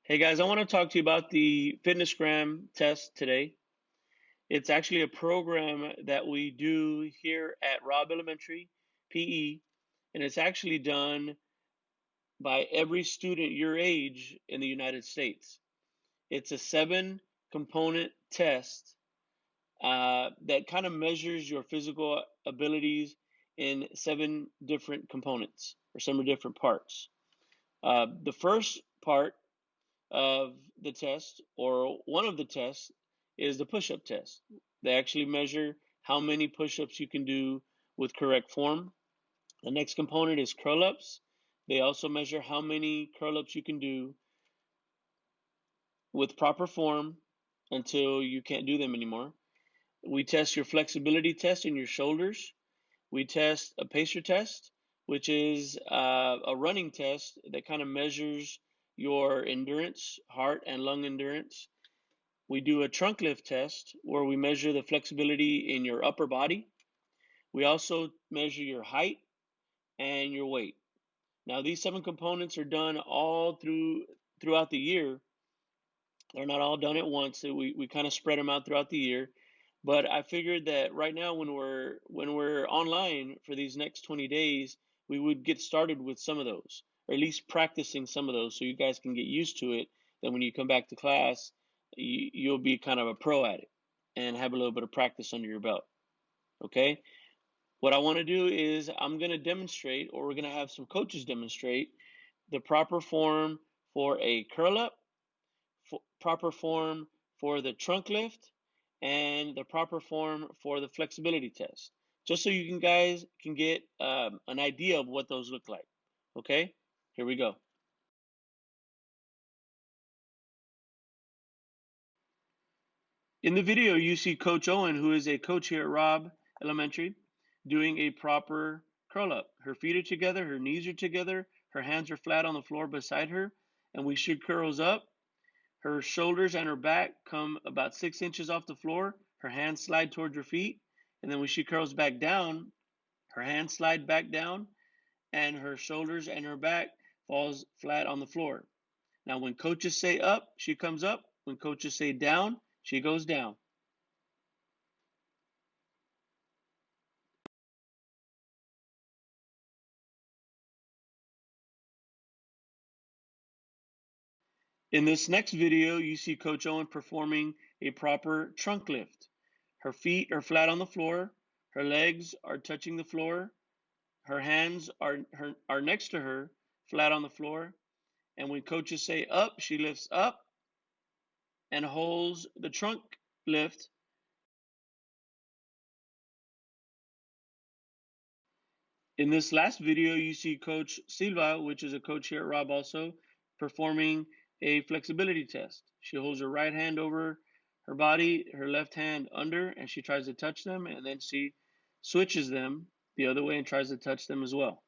Hey guys, I want to talk to you about the FITNESSGRAM test today. It's actually a program that we do here at Robb Elementary, PE, and it's actually done by every student your age in the United States. It's a 7-component test that kind of measures your physical abilities in 7 different components or 7 different parts. The first part of the test, or one of the tests, is the push-up test. They actually measure how many push-ups you can do with correct form. The next component is curl-ups. They also measure how many curl-ups you can do with proper form until you can't do them anymore. We test your flexibility test in your shoulders. We test a pacer test, which is a running test that kind of measures your endurance, heart and lung endurance. We do a trunk lift test where we measure the flexibility in your upper body. We also measure your height and your weight. Now, these 7 components are done all throughout the year. They're not all done at once. So we kind of spread them out throughout the year. But I figured that right now, when we're online for these next 20 days, we would get started with some of those, or at least practicing some of those, so you guys can get used to it. Then when you come back to class, you'll be kind of a pro at it and have a little bit of practice under your belt. Okay? What I want to do is I'm going to demonstrate, or we're going to have some coaches demonstrate the proper form for a curl up, proper form for the trunk lift, and the proper form for the flexibility test, just so you guys can get an idea of what those look like. Okay, here we go. In the video, you see Coach Owen, who is a coach here at Robb Elementary, doing a proper curl up. Her feet are together, her knees are together, her hands are flat on the floor beside her, and when she curls up, her shoulders and her back come about 6 inches off the floor. Her hands slide towards her feet. And then when she curls back down, her hands slide back down and her shoulders and her back falls flat on the floor. Now, when coaches say up, she comes up. When coaches say down, she goes down. In this next video, you see Coach Owen performing a proper trunk lift. Her feet are flat on the floor. Her legs are touching the floor. Her hands are next to her, flat on the floor. And when coaches say up, she lifts up and holds the trunk lift. In this last video, you see Coach Silva, which is a coach here at Robb also, performing a flexibility test. She holds her right hand over her body, her left hand under, and she tries to touch them, and then she switches them the other way and tries to touch them as well.